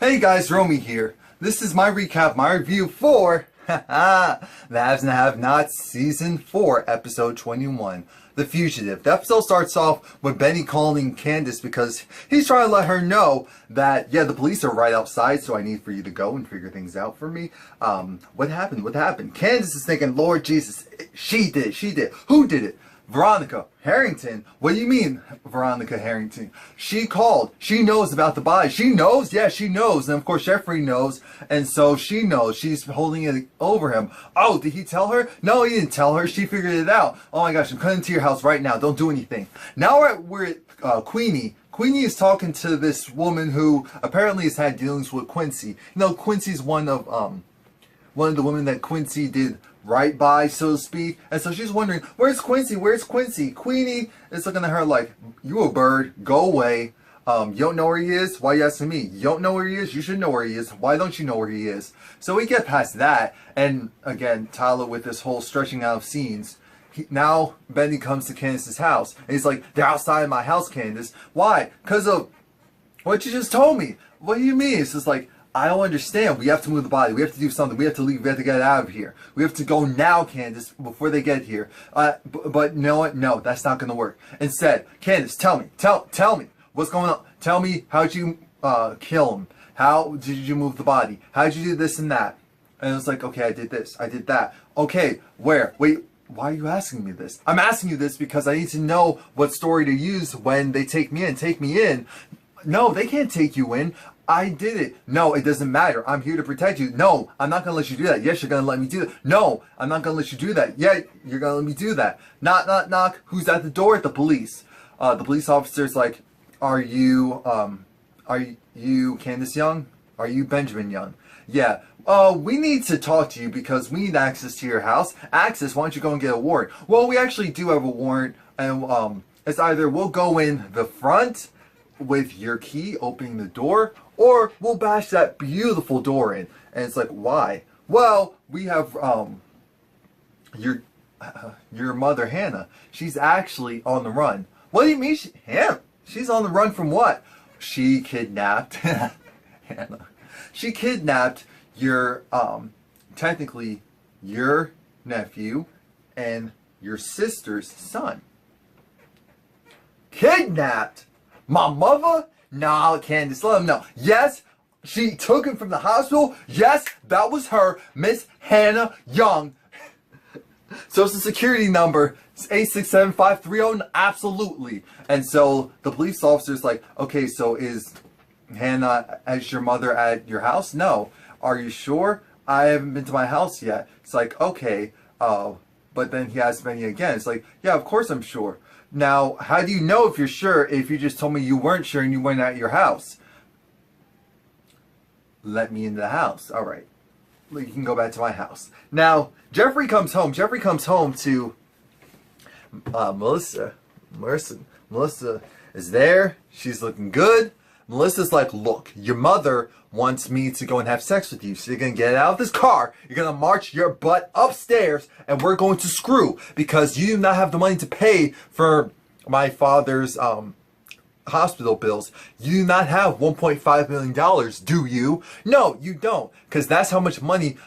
Hey guys, Romie here. This is my recap, my review for The Haves and Have-Nots Season 4, Episode 21, The Fugitive. The episode starts off with Benny calling Candice because he's trying to let her know that, yeah, the police are right outside, so I need for you to go and figure things out for me. What happened? Candice is thinking, Lord Jesus, she did. Who did it? Veronica Harrington. What do you mean, Veronica Harrington? She called. She knows about the body. She knows? Yeah, she knows. And of course, Jeffrey knows. And so she knows. She's holding it over him. Oh, did he tell her? No, he didn't tell her. She figured it out. Oh my gosh, I'm coming to your house right now. Don't do anything. Now we're at Queenie. Queenie is talking to this woman who apparently has had dealings with Quincy. You know, Quincy's one of the women that Quincy did right by, so to speak. And so she's wondering, where's Quincy? Queenie is looking at her like, you a bird, go away. You don't know where he is? Why are you asking me? You don't know where he is? You should know where he is. Why don't you know where he is? So we get past that, and again, Tyler with this whole stretching out of scenes. Now Benny comes to Candice's house, and he's like, they're outside my house, Candice. Why? Because of what you just told me. What do you mean? It's just like, I don't understand. We have to move the body. We have to do something. We have to leave. We have to get out of here. We have to go now, Candice, before they get here. But no, that's not going to work. Instead, Candice, tell me what's going on. Tell me, how'd you kill him? How did you move the body? How did you do this and that? And it's like, okay, I did this. I did that. Okay, where? Wait, why are you asking me this? I'm asking you this because I need to know what story to use when they take me in. No, they can't take you in. I did it. No, it doesn't matter. I'm here to protect you. No, I'm not going to let you do that. Yes, you're going to let me do that. No, I'm not going to let you do that. Yeah, you're going to let me do that. Knock, knock, knock. Who's at the door? The police. The police officer's like, are you Candice Young? Are you Benjamin Young? Yeah. We need to talk to you because we need access to your house. Access? Why don't you go and get a warrant? Well, we actually do have a warrant, and it's either we'll go in the front with your key opening the door, or we'll bash that beautiful door in. And it's like, why? Well, we have your mother Hanna. She's actually on the run. What do you mean Hanna? She's on the run from what? She kidnapped Hanna. She kidnapped your technically your nephew and your sister's son. Kidnapped? My mother? Nah, Candice, let him know. Yes, she took him from the hospital. Yes, that was her, Miss Hanna Young. Social security number is 8675309. Absolutely. And so the police officer's like, okay, so is Hanna as your mother at your house? No. Are you sure? I haven't been to my house yet. It's like, okay. But then he asks Benny again. It's like, yeah, of course I'm sure. Now, how do you know if you're sure if you just told me you weren't sure and you went at your house? Let me into the house. All right. You can go back to my house. Now, Jeffrey comes home. Jeffrey comes home to Melissa. Melissa is there. She's looking good. Melissa's like, look, your mother wants me to go and have sex with you. So you're going to get out of this car. You're going to march your butt upstairs. And we're going to screw. Because you do not have the money to pay for my father's hospital bills. You do not have $1.5 million, do you? No, you don't. Because that's how much money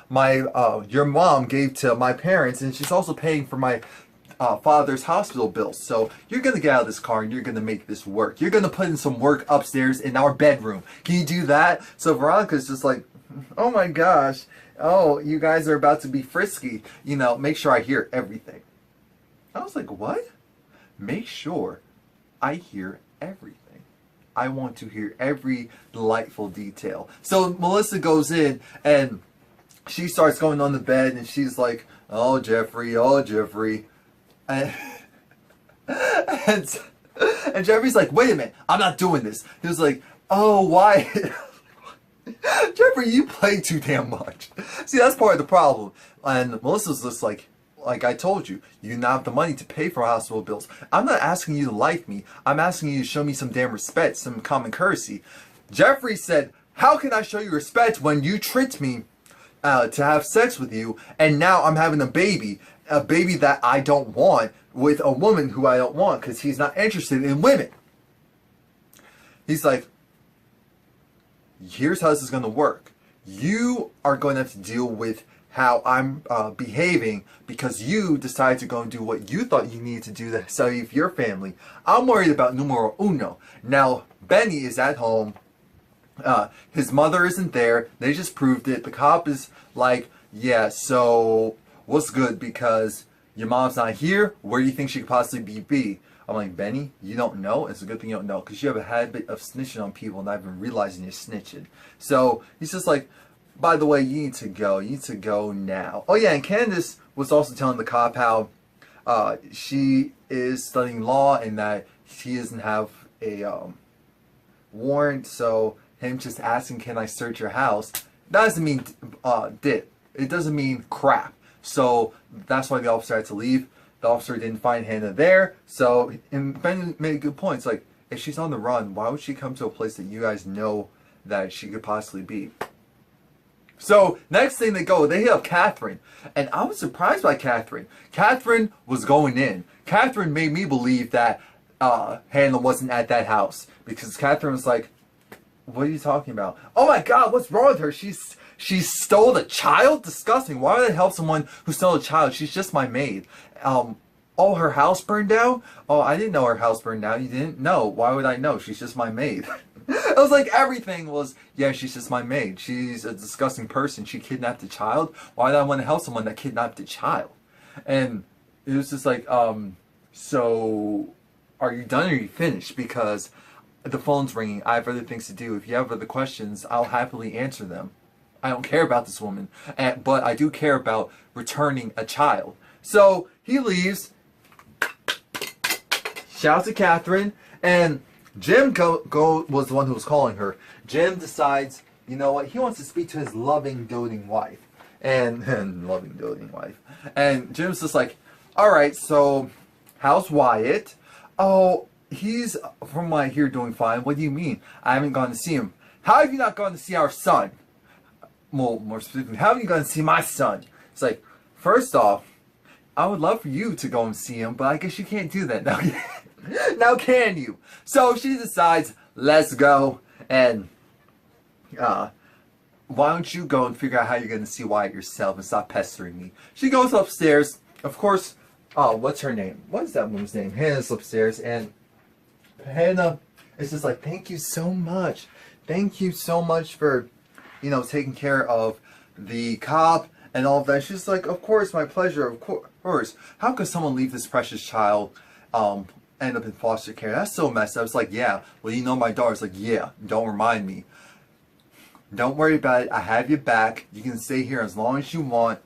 your mom gave to my parents. And she's also paying for my father's hospital bills. So you're going to get out of this car and you're going to make this work. You're going to put in some work upstairs in our bedroom. Can you do that? So Veronica's just like, oh my gosh. Oh, you guys are about to be frisky. You know, make sure I hear everything. I was like, what? Make sure I hear everything. I want to hear every delightful detail. So Melissa goes in and she starts going on the bed and she's like, oh, Jeffrey. And Jeffrey's like, wait a minute, I'm not doing this. He was like, oh, why? Jeffrey, you play too damn much. See, that's part of the problem. And Melissa's just like I told you, you do not have the money to pay for hospital bills. I'm not asking you to like me. I'm asking you to show me some damn respect, some common courtesy. Jeffrey said, how can I show you respect when you tricked me to have sex with you, and now I'm having a baby that I don't want with a woman who I don't want because he's not interested in women. He's like, here's how this is going to work. You are going to have to deal with how I'm behaving because you decided to go and do what you thought you needed to do to save your family. I'm worried about numero uno. Now, Benny is at home. His mother isn't there. They just proved it. The cop is like, yeah, so what's good because your mom's not here? Where do you think she could possibly be? I'm like, Benny, you don't know? It's a good thing you don't know because you have a habit of snitching on people and not even realizing you're snitching. So he's just like, by the way, you need to go. You need to go now. Oh yeah, and Candice was also telling the cop how she is studying law and that she doesn't have a warrant. So him just asking, can I search your house? That doesn't mean dip. It doesn't mean crap. So that's why the officer had to leave. The officer didn't find Hanna there. So, and Ben made a good point. It's like, if she's on the run, why would she come to a place that you guys know that she could possibly be? So, next thing they go, they hit up Catherine. And I was surprised by Catherine. Catherine was going in. Catherine made me believe that Hanna wasn't at that house. Because Catherine was like, what are you talking about? Oh my god, what's wrong with her? She stole a child? Disgusting. Why would I help someone who stole a child? She's just my maid. Oh, her house burned down? Oh, I didn't know her house burned down. You didn't? No. Why would I know? She's just my maid. It was like everything was, yeah, she's just my maid. She's a disgusting person. She kidnapped a child. Why did I want to help someone that kidnapped a child? And it was just like, so are you done or are you finished? Because the phone's ringing. I have other things to do. If you have other questions, I'll happily answer them. I don't care about this woman, but I do care about returning a child. So he leaves. Shouts to Catherine, and Jim was the one who was calling her. Jim decides, you know what? He wants to speak to his loving, doting wife, and loving, doting wife. And Jim's just like, all right. So, how's Wyatt? Oh, he's from what I hear doing fine. What do you mean? I haven't gone to see him. How have you not gone to see our son? Well, more specifically, how are you going to see my son? It's like, first off, I would love for you to go and see him, but I guess you can't do that now. Now can you? So she decides, let's go, and why don't you go and figure out how you're going to see Wyatt yourself and stop pestering me? She goes upstairs. Of course, what's her name? What is that woman's name? Hannah's upstairs, and Hanna is just like, thank you so much. Thank you so much for, you know, taking care of the cop and all of that. She's like, of course, my pleasure, of course. How could someone leave this precious child, end up in foster care? That's so messed up. I was like, yeah, well, you know my daughter's like, yeah, don't remind me. Don't worry about it. I have your back. You can stay here as long as you want.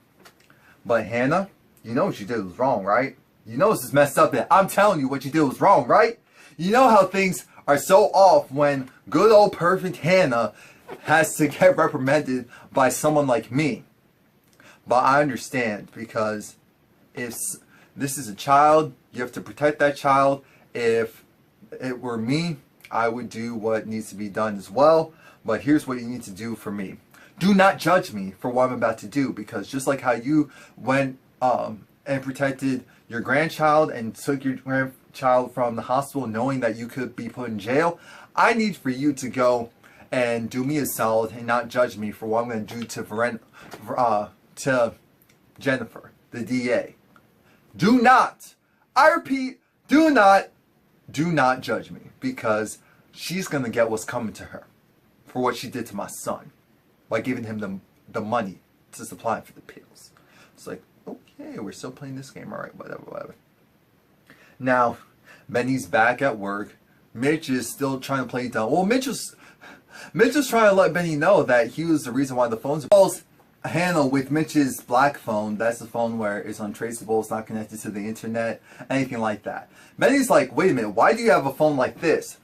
But Hanna, you know what you did was wrong, right? You know this is messed up. That I'm telling you what you did was wrong, right? You know how things are so off when good old perfect Hanna has to get reprimanded by someone like me. But I understand, because if this is a child, you have to protect that child. If it were me, I would do what needs to be done as well. But here's what you need to do for me. Do not judge me for what I'm about to do, because just like how you went and protected your grandchild and took your grandchild from the hospital knowing that you could be put in jail, I need for you to go and do me a solid and not judge me for what I'm going to do to Jennifer, the DA. Do not, I repeat, do not judge me, because she's going to get what's coming to her for what she did to my son by giving him the money to supply for the pills. It's like, okay, we're still playing this game. All right, whatever. Now, Benny's back at work. Mitch is still trying to play dumb. Well, Mitch is trying to let Benny know that he was the reason why the phone's calls Hanna with Mitch's black phone. That's the phone where it's untraceable, it's not connected to the internet, anything like that. Benny's like, wait a minute, why do you have a phone like this?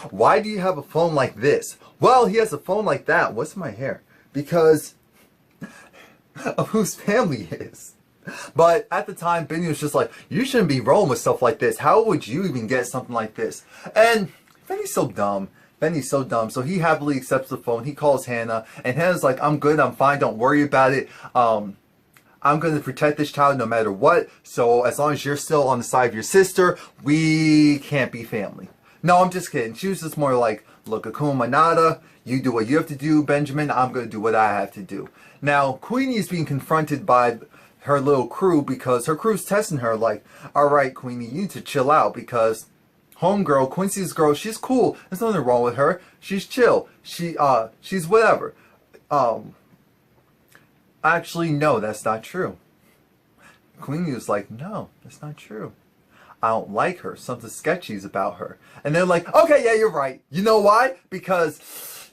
Why do you have a phone like this? Well, he has a phone like that. What's in my hair? Because of whose family he is. But at the time, Benny was just like, you shouldn't be rolling with stuff like this. How would you even get something like this? And Benny's so dumb. Benny's so dumb. So he happily accepts the phone. He calls Hanna. And Hannah's like, I'm good. I'm fine. Don't worry about it. I'm going to protect this child no matter what. So as long as you're still on the side of your sister, we can't be family. No, I'm just kidding. She was just more like, look, Akuma Manata, You do what you have to do, Benjamin. I'm going to do what I have to do. Now, Queenie is being confronted by her little crew because her crew's testing her like, all right, Queenie, you need to chill out because homegirl, Quincy's girl, she's cool. There's nothing wrong with her. She's chill. She's whatever. Actually, no, that's not true. Queenie was like, no, that's not true. I don't like her. Something sketchy is about her. And they're like, okay, yeah, you're right. You know why? Because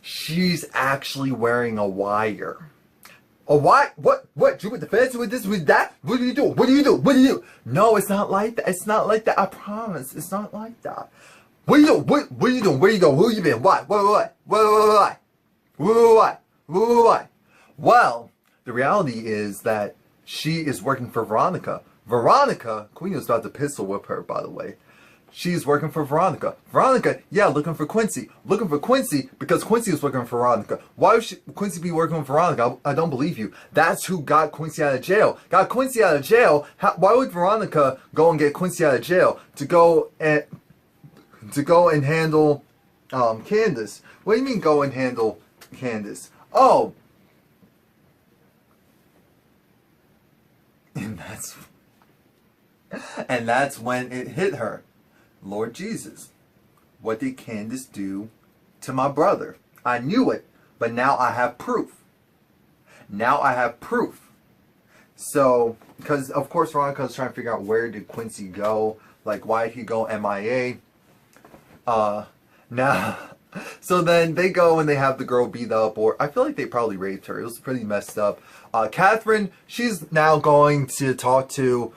she's actually wearing a wire. A wire? What? You with the fence? With this? With that? What do you do? What do you do? What do you do? No, it's not like that. It's not like that. I promise. It's not like that. What do you do? What are you doing? Where you go? Who you been? What? What? Well, the reality is that she is working for Veronica. Veronica, Queen was about to pistol whip her, by the way. She's working for Veronica. Veronica, yeah, looking for Quincy. Looking for Quincy because Quincy was working for Veronica. Why would Quincy be working with Veronica? I don't believe you. That's who got Quincy out of jail. Got Quincy out of jail. Why would Veronica go and get Quincy out of jail to go and handle Candice? What do you mean go and handle Candice? Oh. And that's when it hit her. Lord Jesus, what did Candice do to my brother? I knew it, but now I have proof. Now I have proof. So, because of course Veronica was trying to figure out where did Quincy go, like why did he go MIA? Now, so then they go and they have the girl beat up, or I feel like they probably raped her. It was pretty messed up. Catherine, she's now going to talk to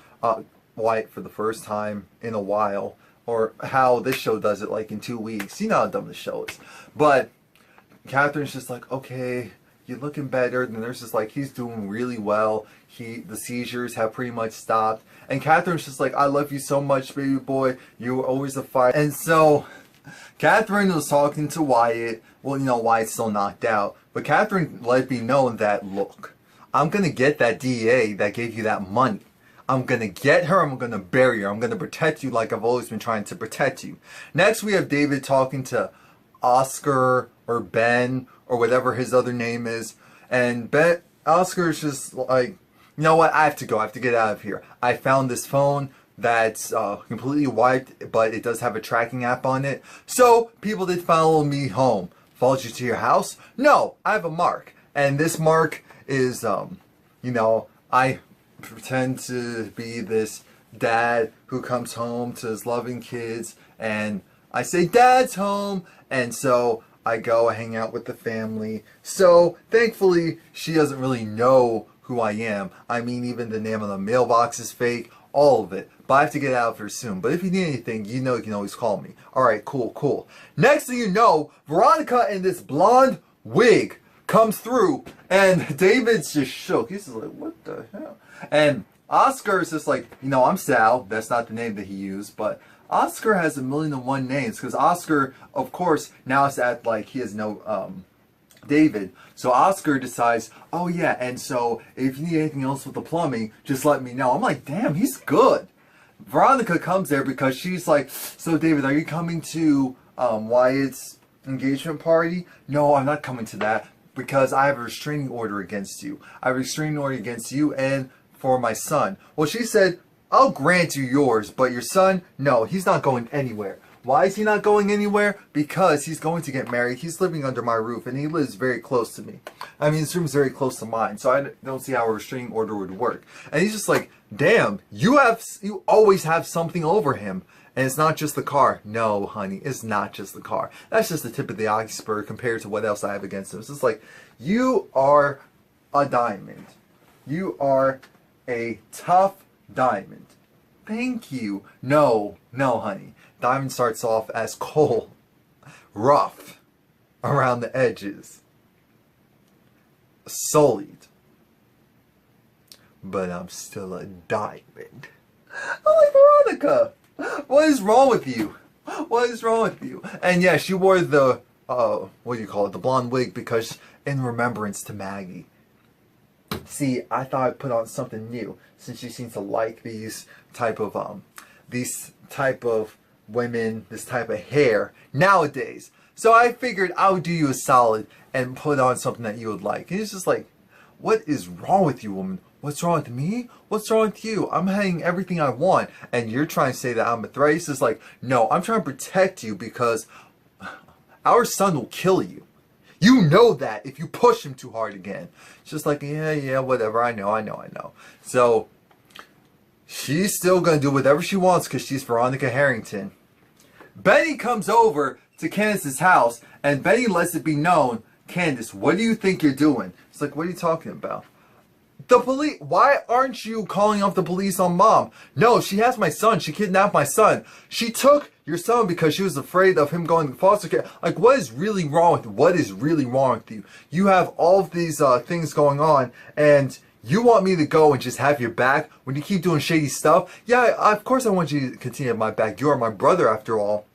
White for the first time in a while, or how this show does it, like in 2 weeks. You know how dumb the show is. But Catherine's just like, okay, you're looking better. And the nurse is like, he's doing really well. The seizures have pretty much stopped. And Catherine's just like, I love you so much, baby boy. You were always a fight. And so Catherine was talking to Wyatt. Well, you know, Wyatt's still knocked out. But Catherine let me know that, look, I'm going to get that DA that gave you that money. I'm going to get her. I'm going to bury her. I'm going to protect you like I've always been trying to protect you. Next, we have David talking to Oscar or Ben or whatever his other name is. And Oscar's just like, you know what? I have to go. I have to get out of here. I found this phone that's completely wiped, but it does have a tracking app on it. So people did follow me home. Followed you to your house? No, I have a mark. And this mark is, you know, I pretend to be this dad who comes home to his loving kids, and I say Dad's home, and so I go hang out with the family. So thankfully she doesn't really know who I am. I mean, even the name on the mailbox is fake, all of it. But I have to get out of here soon. But if you need anything, you know you can always call me. Alright, cool. Next thing you know, Veronica in this blonde wig comes through, and David's just shook. He's just like, what the hell? And Oscar is just like, you know, I'm Sal. That's not the name that he used, but Oscar has 1,000,001 names, because Oscar, of course, now it's at, like, he has no, David. So Oscar decides, oh yeah, and so if you need anything else with the plumbing, just let me know. I'm like, damn, he's good. Veronica comes there because she's like, so David, are you coming to Wyatt's engagement party? No, I'm not coming to that because I have a restraining order against you. I have a restraining order against you and for my son. Well, she said, I'll grant you yours, but your son, no, he's not going anywhere. Why is he not going anywhere? Because he's going to get married. He's living under my roof, and he lives very close to me. I mean, his room's very close to mine, so I don't see how a restraining order would work. And he's just like, damn, you always have something over him. And it's not just the car. No, honey, it's not just the car. That's just the tip of the iceberg compared to what else I have against him. It's just like, you are a diamond. You are a tough diamond. Thank you. No, honey. Diamond starts off as coal, rough around the edges, sullied, but I'm still a diamond. I'm like, Veronica, what is wrong with you? What is wrong with you? And yeah, she wore the, what do you call it, the blonde wig because in remembrance to Maggie. See, I thought I'd put on something new since she seems to like these type of women, this type of hair nowadays. So I figured I would do you a solid and put on something that you would like. And it's just like, what is wrong with you, woman? What's wrong with me? What's wrong with you? I'm having everything I want, and you're trying to say that I'm a threat. It's just like, no, I'm trying to protect you because our son will kill you. You know that if you push him too hard again. It's just like, yeah, whatever. I know. So she's still going to do whatever she wants because she's Veronica Harrington. Benny comes over to Candice's house, and Benny lets it be known, Candice, what do you think you're doing? It's like, what are you talking about? The police, why aren't you calling off the police on mom? No, she has my son. She kidnapped my son. She took your son because she was afraid of him going to foster care. Like, what is really wrong with you? What is really wrong with you? You have all of these things going on, and you want me to go and just have your back when you keep doing shady stuff? Yeah, of course I want you to continue at my back. You are my brother after all.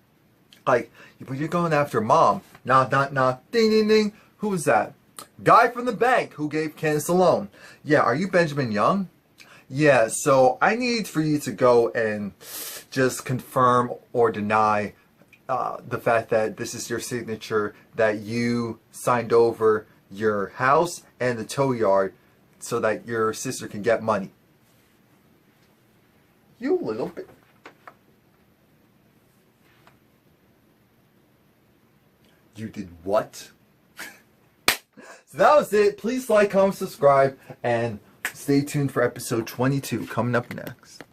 Like, but you're going after mom. Knock, ding, ding, ding. Who was that? Guy from the bank who gave Candice a loan. Yeah, are you Benjamin Young? Yeah, so I need for you to go and just confirm or deny the fact that this is your signature, that you signed over your house and the tow yard so that your sister can get money. You little bit. You did what? So that was it. Please like, comment, subscribe, and stay tuned for episode 22 coming up next.